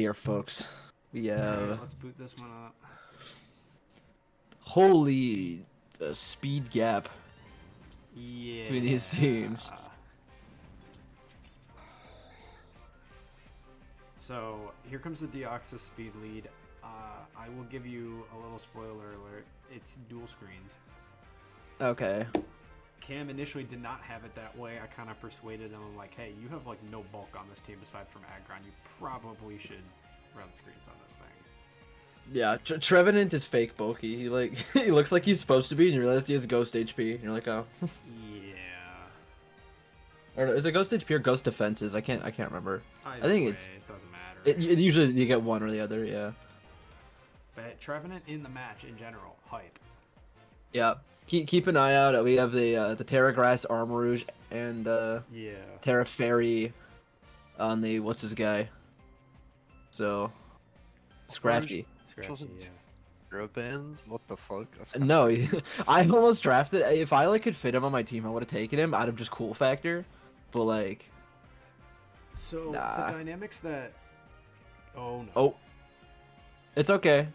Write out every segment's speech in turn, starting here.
Here, folks. We Alright, let's boot this one up. holy speed gap Yeah. between these teams. So here comes the Deoxys speed lead. I will give you a little spoiler alert. It's dual screens. Okay. Cam initially did not have it that way. I kind of persuaded him. I'm like, hey, you have like no bulk on this team aside from Aggron. You probably should run screens on this thing. Yeah, Trevenant is fake bulky. He like he looks like he's supposed to be, and you realize he has ghost HP. And you're like, oh. Yeah. Or is it ghost HP or ghost defenses? I can't remember. Either I think way, it's. it doesn't matter. It usually you get one or the other. Yeah. But Trevenant in the match in general, hype. Yeah. Keep an eye out. We have the Terra Grass Armourouge and Yeah. Terra Fairy on the what's his guy. So Scrafty. Scratchy, yeah. Hero band? What the fuck? That's No, I almost drafted. If I like could fit him on my team, I would have taken him out of just cool factor. But like, So nah. the dynamics that. Oh no. Oh, it's okay.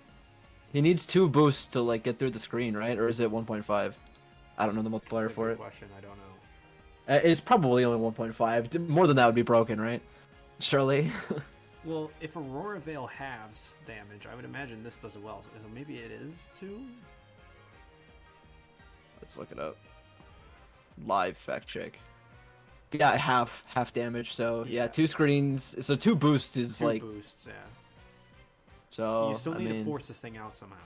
He needs 2 boosts to like get through the screen, right? Or is it 1.5? I don't know the multiplier That's a for good it. question. I don't know. It's probably only 1.5. More than that would be broken, right? Surely. Well, if Aurora Veil halves damage, I would imagine this does it well. So maybe it is 2? Let's look it up. Live fact check. Yeah, half damage. So yeah, Yeah. 2 screens. So 2 boosts is 2 like. boosts, yeah. So You still I need to mean, force this thing out somehow.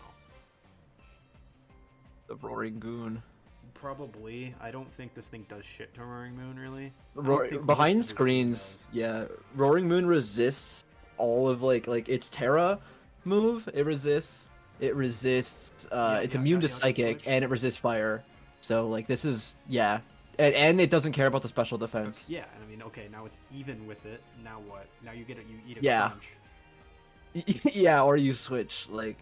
the Roaring Goon. Probably. I don't think this thing does shit to Roaring Moon, really. I don't think most Behind of this thing screens, does. yeah. Roaring Moon resists all of like its Terra move. It resists. It's immune to yeah, Psychic switch. and it resists fire. So like this is yeah, and it doesn't care about the special defense. Yeah, and I mean, okay, now it's even with it. Now what? Now you eat a Yeah. crunch. Yeah, or you switch. Like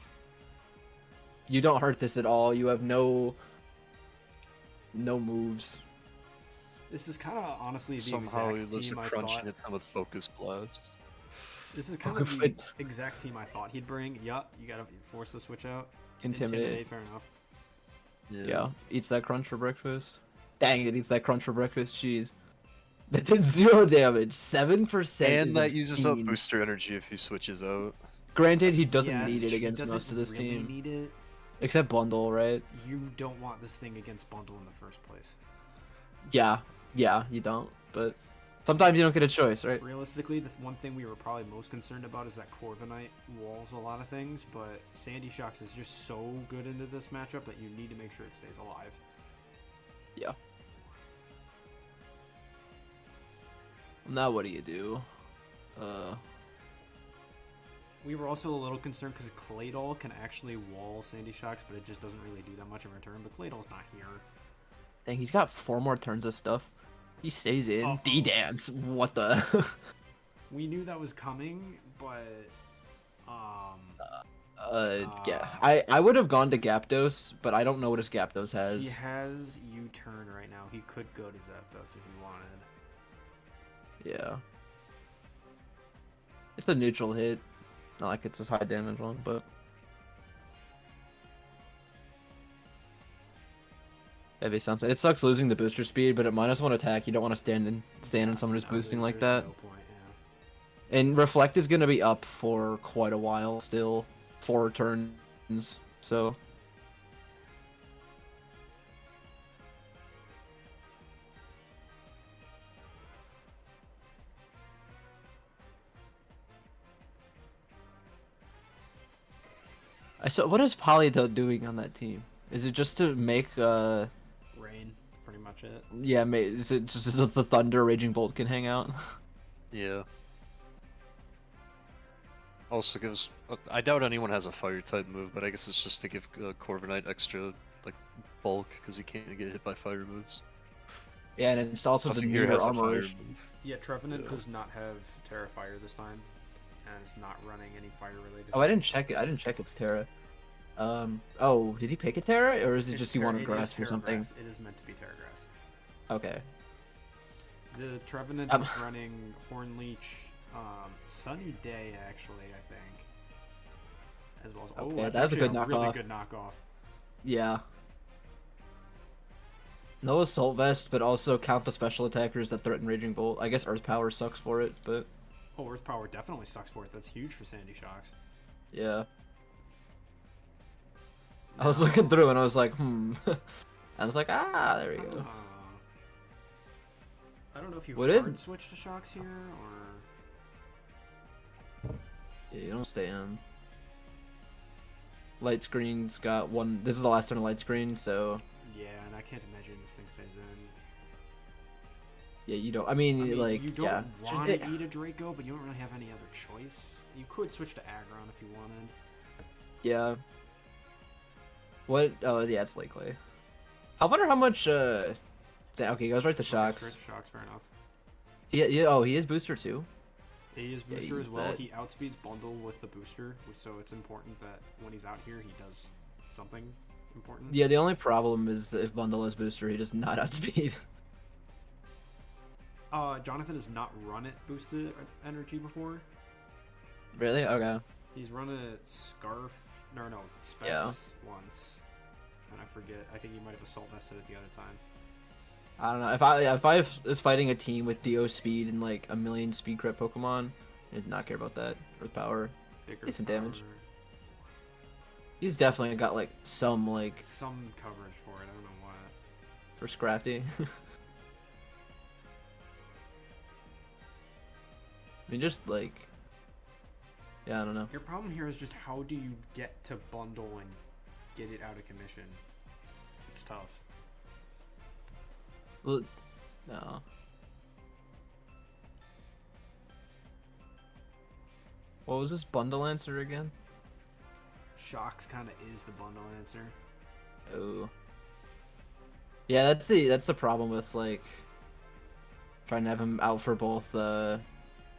you don't hurt this at all. You have no moves. This is kind of honestly the somehow he exact looks team a I crunch thought. in a time with Focus Blast. This is kind Okay, of the exact team I thought he'd bring. Yup, you gotta force the switch out. Intimidate. Fair enough. Yeah, eats that crunch for breakfast. Dang, it eats that crunch for breakfast. Jeez. That did 0 damage. 7%. And is that uses up obscene. booster energy if he switches out. Granted, he doesn't Yes, need it he against doesn't most of this really team. Need it. Except Bundle, right? You don't want this thing against Bundle in the first place. Yeah, you don't. But sometimes you don't get a choice, right? Realistically, the one thing we were probably most concerned about is that Corviknight walls a lot of things, but Sandy Shocks is just so good into this matchup that you need to make sure it stays alive. Yeah. Now what do you do? We were also a little concerned because Claydol can actually wall Sandy Shocks, but it just doesn't really do that much in return. But Claydol's not here. Dang, he's got 4 more turns of stuff. He stays in. Uh-oh. D-Dance. What the? We knew that was coming, but Yeah. I would have gone to Gyapdos, but I don't know what his Gyapdos has. he has U-turn right now. He could go to Zapdos if he wanted. Yeah. It's a neutral hit. Not like it's a high damage one, but maybe something. It sucks losing the booster speed, but at -1 attack, you don't want to stand in someone who's boosting like There's that. no point, yeah. And Reflect is gonna be up for quite a while still, 4 turns. So I saw. What is Polydot doing on that team? Is it just to make Rain, pretty much it. yeah? Is it just so the Thunder Raging Bolt can hang out? Yeah. Also gives... I doubt anyone has a fire type move, but I guess it's just to give Corviknight extra like bulk because he can't get hit by fire moves. Yeah, and it's also the Nothing here newer has a armor. fire move. Yeah, Trevenant Yeah. does not have Terra Fire this time, and it's not running any fire related. Oh, I didn't check it. I didn't check its Terra. Oh, did he pick a Terra, or is it It's just he Terra- wanted it grass is or something? Terra Grass. It is meant to be Terra Grass. Okay. The Trevenant Um. is running Horn Leech, Sunny Day, actually, I think. As well as Okay, that's that's a actually good really knockoff. good knockoff. Yeah. No assault vest, but also count the special attackers that threaten Raging Bolt. I guess Earth Power sucks for it, but Oh, Earth Power definitely sucks for it. That's huge for Sandy Shocks. yeah. I was looking through and I was like, I was like, there we go. I don't know if you What if- hard switch to Shocks here, or... Yeah, you don't stay in. Light screen's got one. This is the last turn of light screen, so Yeah, and I can't imagine this thing stays in. yeah, you don't. I mean, like, you don't yeah. want to eat a Draco, but you don't really have any other choice. You could switch to Aggron if you wanted. Yeah. What? Oh, yeah, it's likely. I wonder how much. Okay, he goes right to Shocks. Okay, Shocks, fair enough. Yeah. Oh, he is booster too. He is Yeah, booster use as well. that. He outspeeds Bundle with the booster, so it's important that when he's out here, he does something important. Yeah, the only problem is if Bundle is booster, he does not outspeed. Jonathan has not run it boosted energy before. Really? Okay. He's run it Scarf, no, Specs Yeah. once, and I forget. I think he might have assault vested it the other time. I don't know. If I was fighting a team with Dio speed and like a million speed crit Pokemon, I did not care about that. Earth Power. Bigger Decent power, damage. He's definitely got like some like some coverage for it. I don't know why. for Scrafty. I mean, just like, yeah, I don't know. Your problem here is just how do you get to Bundle and get it out of commission? It's tough. Well, no. What was this bundle answer again? Shocks kind of is the Bundle answer. Oh. Yeah, that's the problem with like trying to have him out for both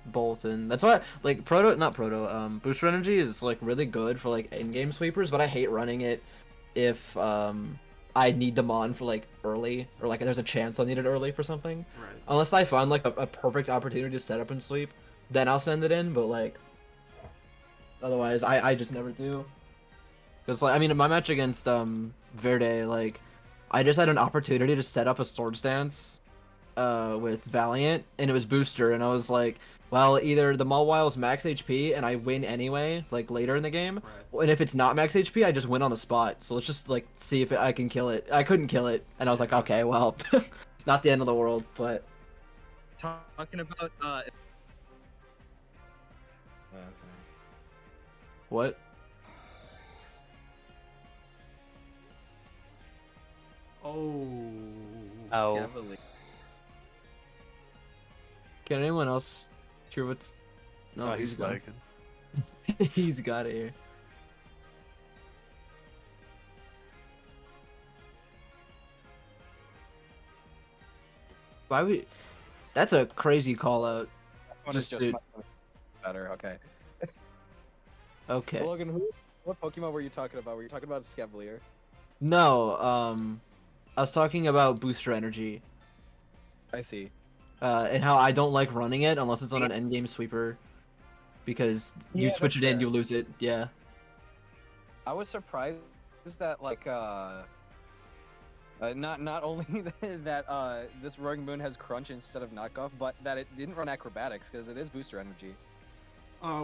Bolt and that's why like Booster Energy is like really good for like in-game sweepers, but I hate running it if I need them on for like early or like there's a chance I'll need it early for something. Right. Unless I find like a perfect opportunity to set up and sweep, then I'll send it in, but like otherwise I just never do. Cuz like I mean in my match against Verde, like I just had an opportunity to set up a Swords Dance with Valiant and it was booster and I was like, well, either the Mawwile's max HP and I win anyway, like later in the game, Right. and if it's not max HP, I just win on the spot. So let's just like see if I can kill it. I couldn't kill it, and I was like, okay, well, not the end of the world, but Talking about what? Oh. Ow. can't believe Can anyone else hear what's? No, he's gone. lagging. He's got it here. Why would? That's a crazy call out. one is Just just to- better. Okay. Okay. Logan, what Pokemon were you talking about? Were you talking about Scavalier? No, I was talking about booster energy, I see. and how I don't like running it unless it's on an endgame sweeper, because you Yeah, switch it that's in, fair. you lose it. Yeah. I was surprised that like not only that this Roaring Moon has Crunch instead of Knockoff, but that it didn't run Acrobatics because it is Booster Energy.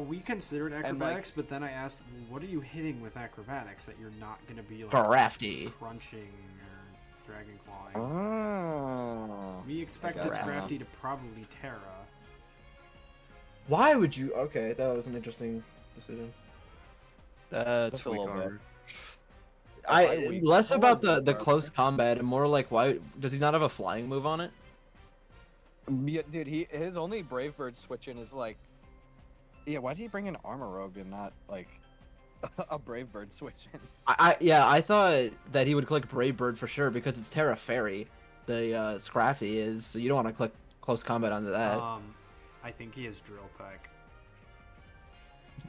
We considered like- acrobatics, but then I asked, what are you hitting with acrobatics that you're not gonna be like Crafty. crunching or dragon clawing? Oh. We expected got it. Scrafty to probably Terra. Why would you? Okay, that was an interesting decision. That's Just a weak little bit. armor. I weak. less I about like the weak close armor. combat and more like why does he not have a flying move on it? Yeah, dude, his only Brave Bird switch in is like, yeah. Why did he bring an Armor Rogue and not like a Brave Bird switch in? I thought that he would click Brave Bird for sure because it's Terra Fairy. The Scrafty is, so you don't want to click close combat onto that. I think he has Drill Peck.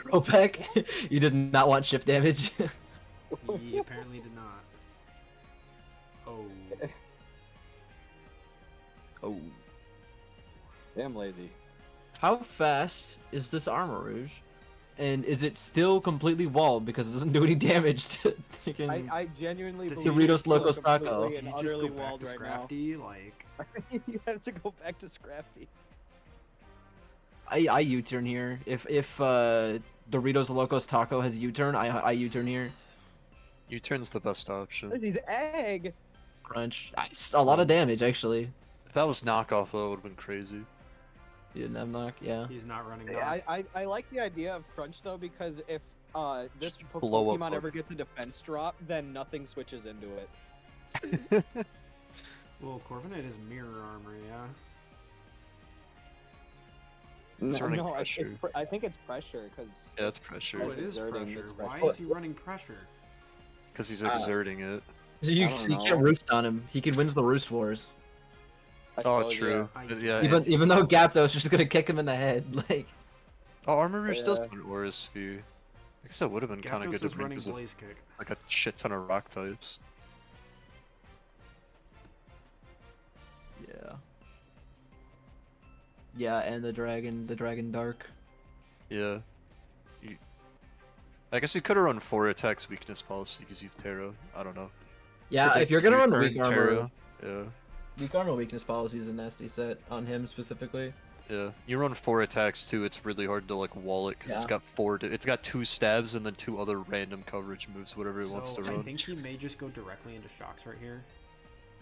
Opec, you did not want shift damage. He apparently did not. Oh. Oh, Damn lazy. how fast is this Armarouge? And is it still completely walled because it doesn't do any damage to freaking... I genuinely Does believe he it's just- still Doritos Locos Taco. completely Did and he just utterly go back walled to right now. Scrafty? Like, he has to go back to Scrappy. I U-turn here. If Doritos Locos Taco has U-turn, I U-turn here. U-turn's the best option. This is egg. Crunch. A lot of damage actually. If that was knockoff, that would have been crazy. You didn't have knock, yeah. he's not running knock. I like the idea of Crunch though, because if this Just blow up Pokemon ever Pokemon. gets a defense drop, then nothing switches into it. Well, Corviknight is mirror armor, yeah. He's running no, pressure. I think it's pressure because Yeah, it's pressure. Oh, It's it is exerting, pressure. it's Why pressure. is he running pressure? Because he's exerting it. So you I don't can't know. roost on him. He can win the roost wars. Oh, suppose, true. yeah. Yeah, Even though Gyapdos just gonna kick him in the head, like. Oh, Armarouge does Yeah. have an Aura Sphere. I guess that would have been kind of good Gyapdos is to bring running because of Blaze Kick. like a shit ton of rock types. Yeah. Yeah, and the dragon dark. Yeah. I guess you could have run 4 attacks weakness policy because you've Terra. I don't know. Yeah, Predict if you're gonna run return weak armor, Terra. Yeah. weak armor weakness policy is a nasty set on him specifically. Yeah. You run 4 attacks too. It's really hard to like wall it because it's Yeah. got 4. It's got 2 stabs and then 2 other random coverage moves, whatever it wants to So I run. think he may just go directly into shocks right here.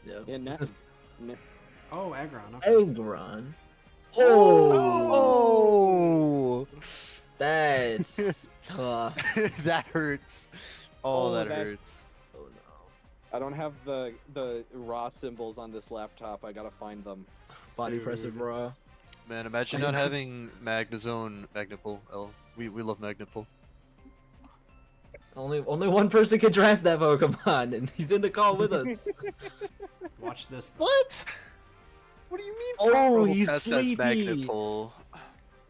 Yeah. Yeah, This is Oh, Aggron. Okay. Aggron. Oh! That's tough. That hurts. Oh, Oh, that that's- hurts. Oh no. I don't have the raw symbols on this laptop. I gotta find them. Body Dude. pressive raw. Man, imagine not having Magnezone Magnipul. L. We love Magnipul. Only one person can draft that Pokemon, and he's in the call with us. Watch this. What? What do you mean? Oh, he's Pest has sleepy. Magnipul.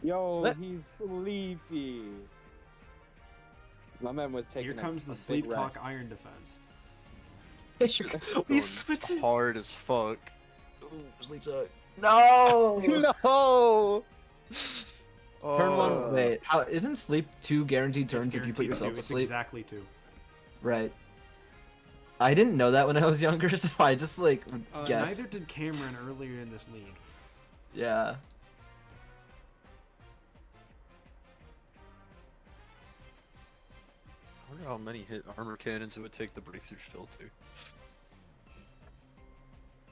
Yo, What? he's sleepy. My man was taking Here comes a the big Sleep rest. Talk Iron Defense. he Going switches. hard as fuck. Ooh, sleep suck. No. No. Turn one. Wait, how isn't sleep 2 guaranteed turns It's if you put guaranteed yourself to. to It's sleep? exactly 2. Right. I didn't know that when I was younger, so I just like guessed. Neither did Cameron earlier in this league. Yeah. I wonder how many hit armor cannons it would take to break through filter.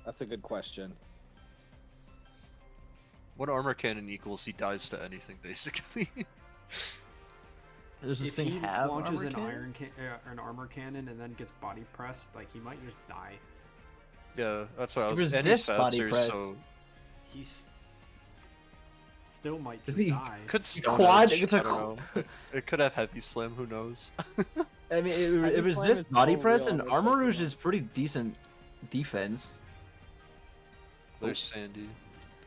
That's a good question. What armor cannon equals he dies to anything, basically. Does this If thing he have launches armor an cannon? an armor cannon and then gets body pressed, like he might just die. Yeah, that's what I was. He and he's resists body faster, press. so He's still might Does just he- die. could stone Quad- edge, it's a I don't know. It could have heavy slim. Who knows? I mean, it Heavy Slam resists is body so press, real and on this Armarouge Pokemon. is pretty decent defense. There's Sandy.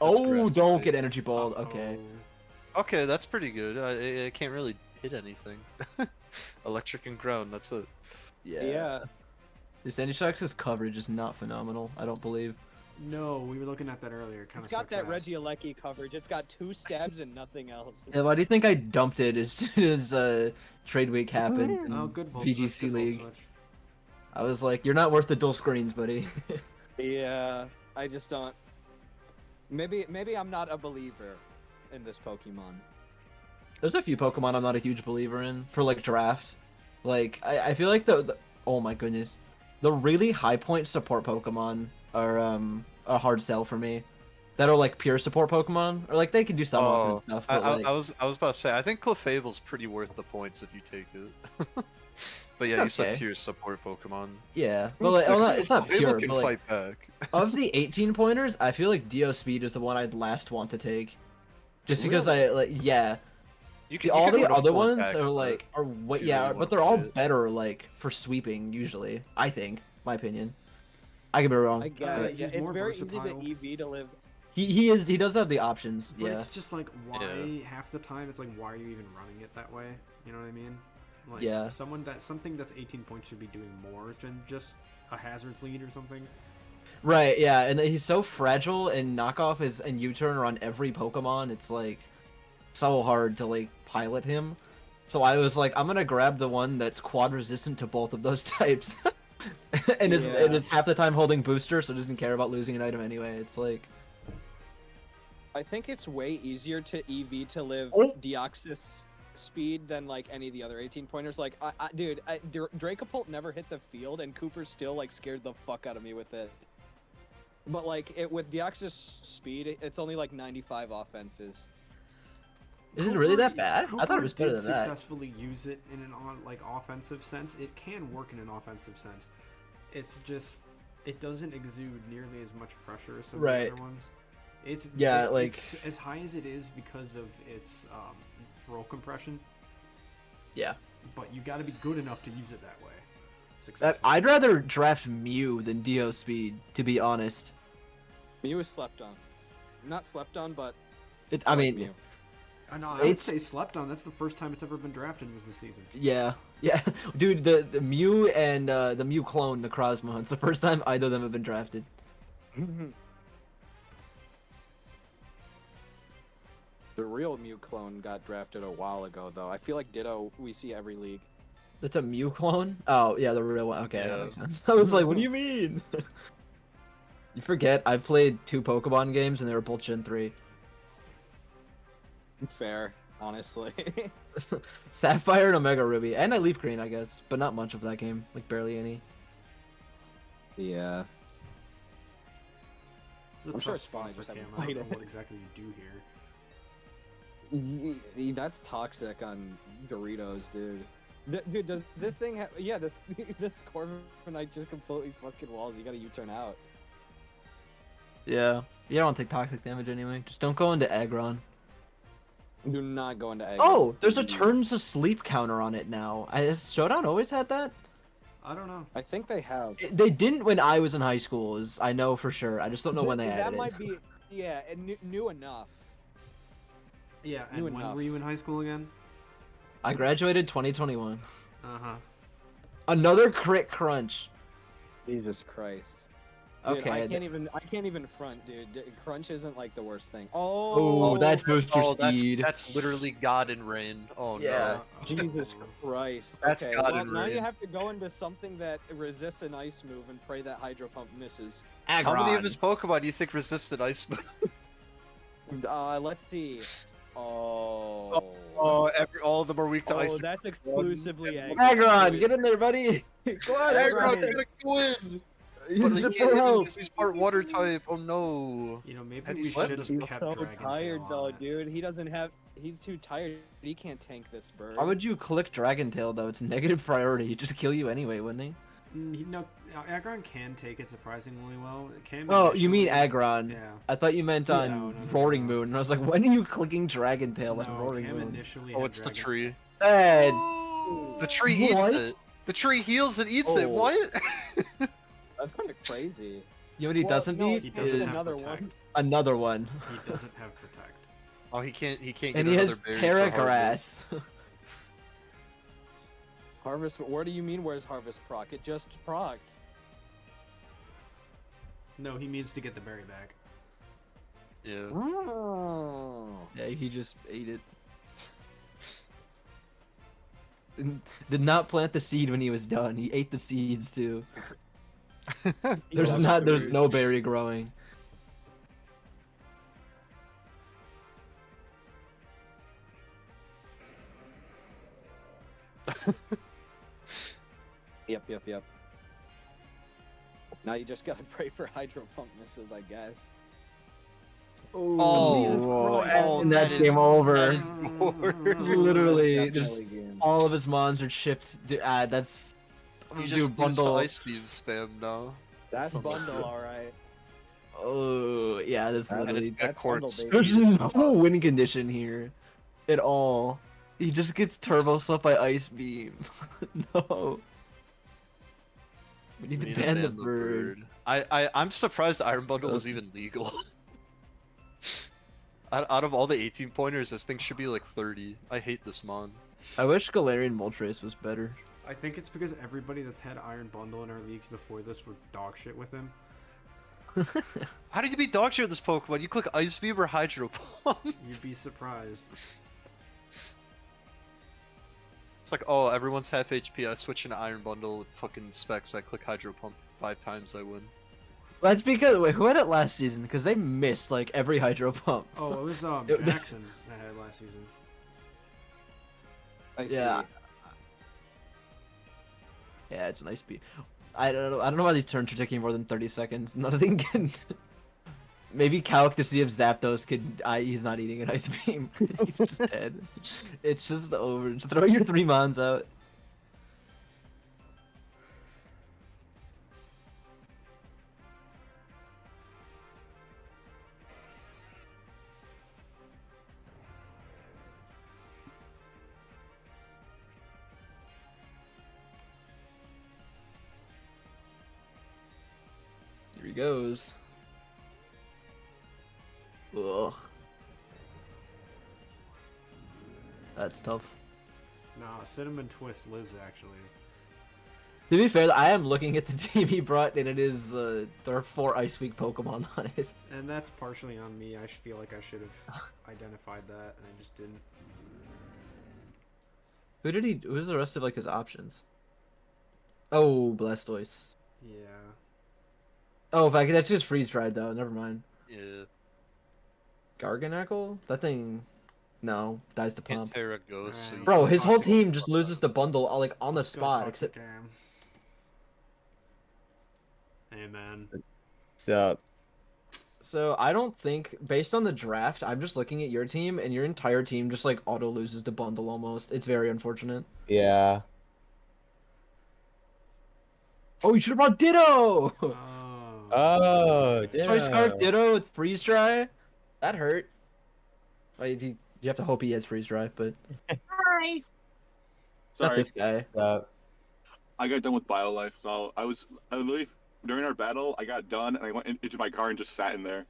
That's Oh, grass don't type. get energy balled. Okay. Okay, that's pretty good. I can't really hit anything. Electric and ground. That's it. Yeah. This Antishock's coverage is not phenomenal. I don't believe. No, we were looking at that earlier. Kind It's of got that Regieleki coverage. It's got 2 stabs and nothing else. Yeah, why do you think I dumped it as soon as trade week happened in Oh, good Volt switch, VGC good Volt League? switch. I was like, you're not worth the dual screens, buddy. Yeah, I just don't. Maybe I'm not a believer in this Pokemon. There's a few Pokemon I'm not a huge believer in for like draft. Like I feel like the oh my goodness, the really high point support Pokemon are a hard sell for me. That are like pure support Pokemon, or like they can do some offense stuff. But like, I was about to say, I think Clefable's pretty worth the points if you take it. But yeah, you It's said okay. pure support Pokemon. yeah, but like well, it's not Clefable pure. can But like, fight back. of the 18 pointers, I feel like Dio Speed is the one I'd last want to take, just because I like yeah. All the other ones are like if you yeah, really but wanna they're all play it. better like for sweeping usually. I think, my opinion. I could be wrong. I guess he's it's more very versatile. easy to EV to live. He does have the options. But Yeah. it's just like, why Yeah. half the time it's like, why are you even running it that way? You know what I mean? Like, Yeah. something that's 18 points should be doing more than just a hazards lead or something. Right. Yeah, and he's so fragile, and knockoff is and U-turn are on every Pokemon. It's like so hard to like pilot him. So I was like, I'm gonna grab the one that's quad resistant to both of those types, and Yeah. is half the time holding booster, so it doesn't care about losing an item anyway. It's like, I think it's way easier to EV to live Oh. Deoxys speed than like any of the other 18 pointers. Like, dude, Dracopult never hit the field, and Cooper still like scared the fuck out of me with it. But like with Deoxys speed, it's only like 95 offenses. is it really that bad? I thought it was Cooper better did than that. successfully use it in an offensive sense. It can work in an offensive sense. It's just it doesn't exude nearly as much pressure as some of the Right. other ones. It's Yeah, like- it's as high as it is because of its roll compression, Yeah. but you got to be good enough to use it that way. Successfully. I'd rather draft Mew than Dio speed, to be honest. Mew is slept on. Not slept on, but I like mean, Mew. No, I would it's- say slept on. That's the first time it's ever been drafted was this season. yeah, yeah, dude. The Mew and the Mew clone, the Necrozma. It's the first time either of them have been drafted. The real Mew clone got drafted a while ago, though. I feel like Ditto we see every league. That's a Mew clone? Oh, yeah, the real one. Okay, that Yeah. makes sense. I was like, what do you mean? You forget, I've played 2 Pokemon games and they were both Gen 3. Fair, honestly. Sapphire and Omega Ruby. And I Leaf Green, I guess. But not much of that game. Like, barely any. Yeah. It's a I'm sure tough it's fine, I spot just for haven't Cam. I don't played know it. what exactly you do here. That's toxic on Doritos, dude. Dude, does this thing have... Yeah, this Corviknight just completely fucking walls. You gotta U-turn out. Yeah. You don't take toxic damage anyway. Just don't go into Aggron. Do not go into egg. Oh, there's a turns of sleep counter on it now. Has Showdown always had that? I don't know. I think they have. They didn't when I was in high school, I know for sure. I just don't know when they That added might it. be... Yeah, new enough. Yeah, New and when enough. were you in high school again? I graduated 2021. Uh-huh. Another crit crunch. Jesus Christ. Dude, Okay. I can't even front, dude. Crunch isn't like the worst thing. Oh, Oh, that's booster that's, speed. that's literally God in rain. Oh Yeah. Jesus Christ. That's okay, God well, and now you rain. have to go into something that resists an ice move and pray that Hydro Pump misses. no. How many of Aggron. his Pokemon do you think resisted Ice Move? Let's see. Oh. Oh, all of them are weak to Oh, Ice. that's exclusively Aggron. Aggron, dude. get in there, buddy. Come on, Aggron's Aggron. gonna go in! But Use he it can't for hit him help. 'cause he's part water type. Oh no. You know, maybe Have we you should slept have this He's kept so Dragon tired Tail though, on it. dude. He's too tired. He can't tank this bird. Why would you click Dragon Tail though? It's negative priority. He'd just kill you anyway, wouldn't he? No, Aggron can take it surprisingly well. It can Oh, you mean initially- Aggron? Yeah. I thought you meant on No, Roaring no. Moon, and I was like, when are you clicking Dragon Tail on No, Roaring Cam Moon? initially Oh, had it's the Dragon- tree. Bad. The tree eats What? it. The tree heals and eats it. Oh. What? That's kind of crazy. You know what he Well, doesn't no, need He Is doesn't is have another Protect. one? another one. He doesn't have Protect. Oh, he can't. He can't get And he another has berry Terra for Harvest. Grass. Harvest. What do you mean? Where's Harvest proc? It just procced. No, he means to get the berry back. Yeah. Oh. Yeah, he just ate it. Did not plant the seed when he was done. He ate the seeds too. There's That's no berry growing. Yep. Now you just gotta pray for Hydro Pump misses, I guess. Oh, Jesus Christ. and that's that is- game over. That is more. Literally, That's there's Kelly game. all of his mons are shift. That's He do just used the bundle. ice beam spam now. That's That's bundle, alright. Oh yeah, there's That's- And it's literally got that's corn bundle, speed. baby. there's no win condition here at all. He just gets turbo swept by ice beam. No. We need to ban the bird. I'm surprised Iron Bundle was Those- even legal. Out of all the 18 pointers, this thing should be like 30. I hate this mon. I wish Galarian Moltres was better. I think it's because everybody that's had Iron Bundle in our leagues before this were dog shit with him. How did you be dog shit with this Pokemon? You click Ice Beam or Hydro Pump? You'd be surprised. It's like, oh, everyone's half HP. I switch into Iron Bundle with fucking specs. I click Hydro Pump 5 times. I win. That's because wait, who had it last season? Because they missed like every hydro pump. Oh, it was It- Jackson that had last season. I see. Yeah. Yeah, it's a nice beat. I don't know. I don't know why these turns are taking more than 30 seconds. Nothing can. Maybe calc to see if Zapdos could. He's not eating an ice beam. He's just dead. It's just over. Just throw your 3 mons out. Here he goes. Ugh. That's tough. Nah, Cinnamon Twist lives actually. To be fair, I am looking at the team he brought, and it is there are 4 Ice Week Pokemon on it. And that's partially on me. I feel like I should have identified that, and I just didn't. Who did he? Who's the rest of like his options? Oh, Blastoise. Yeah. Oh, in fact, that's just freeze dried though. Never mind. Yeah. Garganacl? That thing, no, dies to pump. Pantera goes. So Alright. you Bro, can his talk whole to team him just about loses that. the bundle like on the Let's go spot. talk to Except Cam. Hey man. So so I don't think based on the draft, I'm just looking at your team and your entire team just like auto loses the bundle almost. It's very unfortunate. yeah. Oh, you should have brought Ditto. Oh, yeah. Choice Scarf Ditto. Ditto with freeze dry. That hurt. You have to hope he has freeze dry, but not Sorry, this guy. I got done with BioLife, so I literally during our battle, I got done and I went into my car and just sat in there.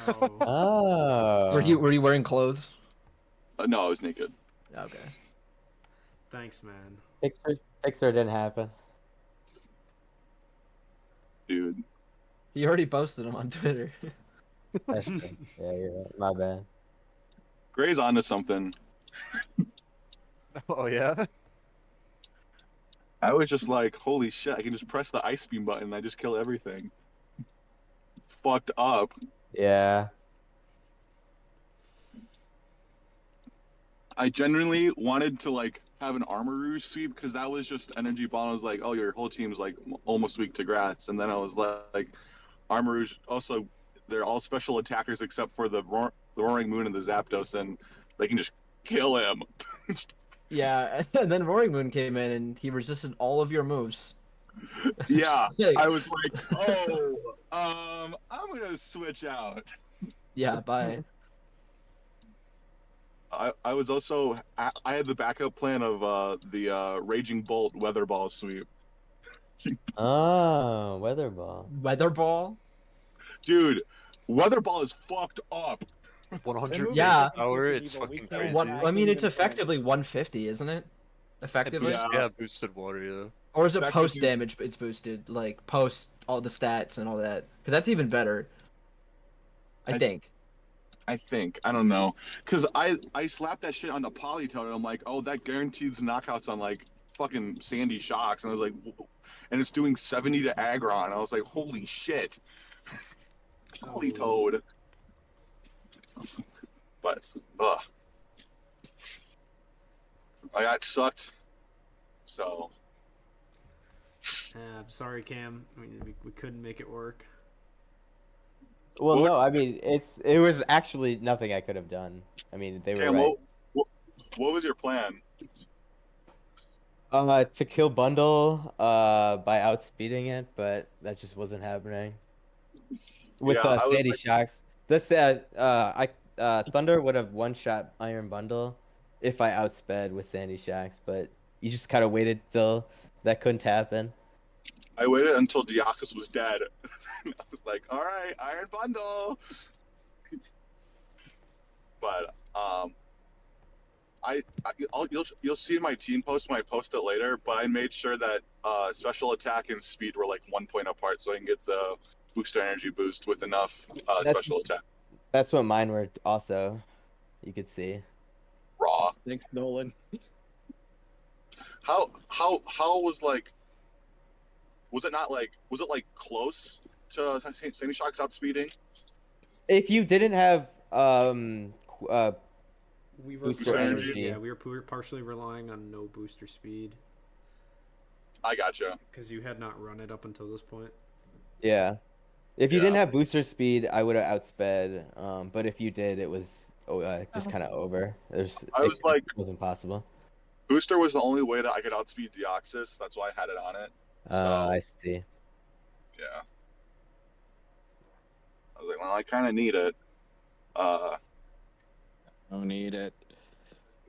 Oh. Oh. Were you wearing clothes? No, I was naked. Okay. Thanks, man. Pixar didn't happen. Dude. He already posted him on Twitter. That's true. Yeah, you're right. My bad. Gray's onto something. Oh yeah. I was just like, holy shit, I can just press the ice beam button and I just kill everything. It's fucked up. Yeah. I genuinely wanted to like have an Armor Rouge sweep because that was just energy ball. I was like, oh, your whole team's like almost weak to grass. And then I was like, Armor Rouge also, they're all special attackers except for the Roaring Moon and the Zapdos, and they can just kill him. Yeah, and then Roaring Moon came in and he resisted all of your moves. Yeah, Like, I was like, oh, I'm gonna switch out. yeah, bye. I was also I had the backup plan of the Raging Bolt Weather Ball sweep. Oh, weather ball. Weather Ball? Dude, Weather Ball is fucked up. 100 Yeah. power. It's Evil. We fucking can't crazy. What, Exactly. I mean, it's Even point. effectively 150, isn't it? Effectively? boosts- Yeah, boosted water. Yeah. Or is it Effectively- post damage it's boosted? Like, post all the stats and all that? Because that's even better. I think. I think. I don't know. Because I slapped that shit on the Polytoad and I'm like, oh, that guarantees knockouts on like fucking Sandy Shocks. And I was like, and it's doing 70 to Aggron. I was like, holy shit. Polytoad. But, ugh. I got sucked. So, I'm sorry, Cam. We couldn't make it work. Well, What- no, I mean it was actually nothing I could have done. I mean they were Cam, right. what was your plan? To kill bundle by outspeeding it, but that just wasn't happening. With Yeah, I was Sandy like- Shocks, this Thunder would have one shot Iron Bundle if I outsped with Sandy Shocks, but you just kind of waited till that couldn't happen. I waited until Deoxys was dead. I was like, all right, Iron Bundle. But you'll see in my team post when I post it later. But I made sure that special attack and speed were like 1 point apart, so I can get the booster energy boost with enough special attack. That's what mine were also. You could see. Raw. Thanks, Nolan. How was like? Was it not like? Was it like close to Sandy Shock's outspeeding? If you didn't have We were Booster partially, energy. yeah, we were partially relying on no booster speed I gotcha. because you had not run it up until this point. yeah. If you Yeah. didn't have booster speed, I would have outsped. But if you did, it was just kind of over. I was like, it was impossible. booster was the only way that I could outspeed Deoxys. That's why I had it on it. So I see. yeah, I was like, well, I kind of need it. Don't need it.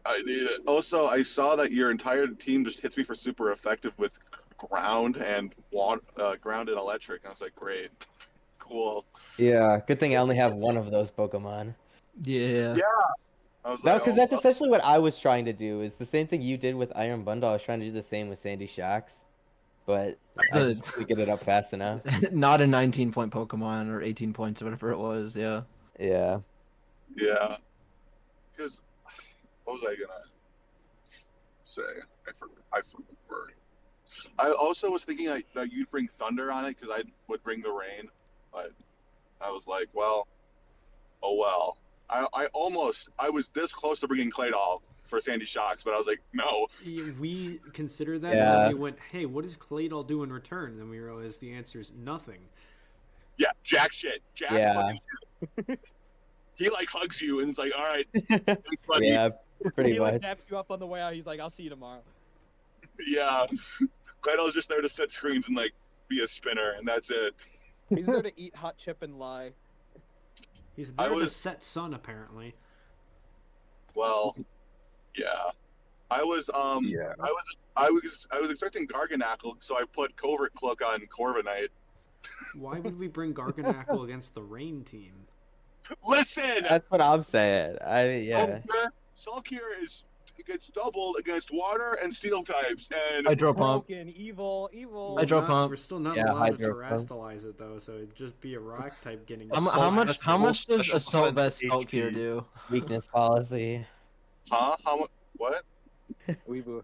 I need it. Also, I saw that your entire team just hits me for super effective with ground and water, ground and electric. And I was like, great, cool. Yeah, good thing I only have one of those Pokemon. Yeah. Yeah. I was No, like, because oh, that's essentially what I was trying to do. Is the same thing you did with Iron Bundle. I was trying to do the same with Sandy Shocks, but I Good. just couldn't get it up fast enough. Not a 19-point Pokemon or 18 points or whatever it was. Yeah. Yeah. yeah. Because what was I gonna say? I forgot. I also was thinking that you'd bring thunder on it because I would bring the rain, but I was like, well, oh well. I was this close to bringing Claydol for Sandy Shocks, but I was like, no. We considered that, and Yeah. then we went, "Hey, what does Claydol do in return?" And then we realized the answer is nothing. Yeah, jack shit. Jack Yeah. fucking shit. He like hugs you and it's like, all right, thanks, buddy. Yeah, pretty He like much. taps you up on the way out. He's like, "I'll see you tomorrow." Yeah. Claydol's just there to set screens and like be a spinner, and that's it. He's there to eat hot chip and lie. He's there to was- set sun, apparently. Well, yeah. I was I was expecting Garganackle, so I put Covert Cloak on Corviknight. Why would we bring Garganackle against the rain team? Listen, That's what I'm saying. Yeah. Sulkier gets doubled against water and steel types, and Hydro Pump. Broken, evil. Hydro Pump. We're still not Yeah, allowed to Hydro Pump. terastallize it though, so it'd just be a rock type getting. How much? Vest How much does special Assault defense Vest Skulk here HP. do? Weakness policy. huh? How much? What? Weeaboo.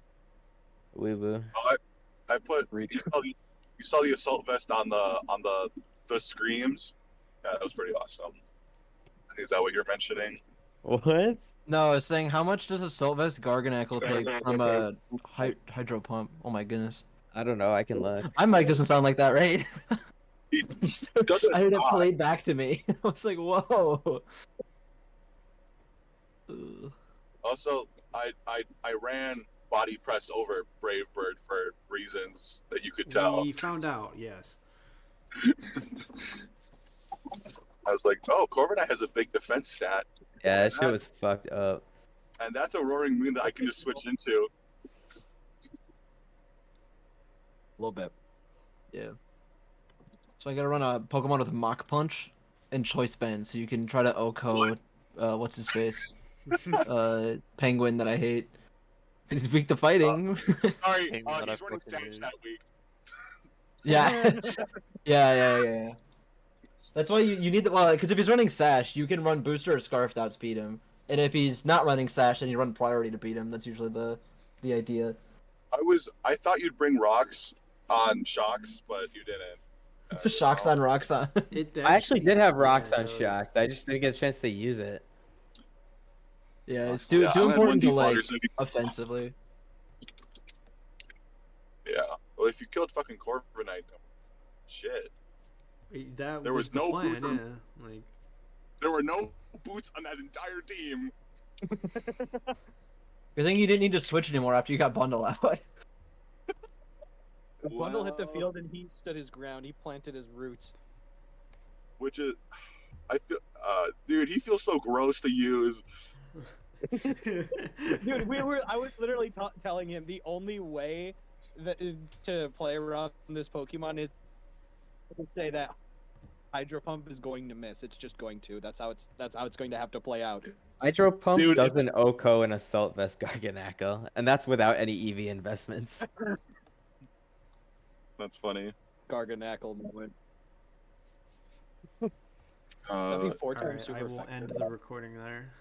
Weeboo. I put. Reach. You saw the assault vest on the screams. Yeah, that was pretty awesome. Is that what you're mentioning? What? No, I was saying how much does Assault Vest Garganackle take from a Hydro Pump? Oh my goodness. I don't know. I can look. My mic doesn't sound like that, right? It doesn't I heard it talk. played back to me. I was like, whoa. Ugh. Also, I ran body press over Brave Bird for reasons that you could tell. We found out, yes. I was like, oh, Corviknight has a big defense stat, Yeah, that shit was fucked up. and that's a roaring moon that I can just switch into. A little bit. Yeah. So I gotta run a Pokemon with Mach Punch and Choice Band, so you can try to OHKO, what's his face? Penguin that I hate. He's weak to fighting. Sorry, Game that I he's running fucking Sash hate. that week. Yeah. yeah. That's why you need the, well, because if he's running Sash, you can run Booster or Scarf to outspeed him. And if he's not running Sash, then you run Priority to beat him. That's usually the idea. I thought you'd bring rocks on Shocks, but you didn't. Shocks on Rocks on. I actually did have yeah, rocks it on does. Shocks. I just didn't get a chance to use it. Yeah, it's Yeah, too I'm at one important to like defogger, so offensively. yeah. Well, if you killed fucking Corviknight, shit. That There was the no plan, booster. yeah. Like, There were no boots on that entire team. Good thing you didn't need to switch anymore after you got Bundle out. The bundle hit the Well, field and he stood his ground. He planted his roots. Which is, I feel, dude, he feels so gross to use. Dude, I was literally telling him the only way that to play around this Pokemon is to say that Hydro Pump is going to miss. It's just going to. That's how it's going to have to play out. Hydro Pump Dude, does an OHKO and Assault Vest Garganackle, and that's without any EV investments. That's funny. Garganackle moment. That'd be four alright, times super I will effective. end the recording there.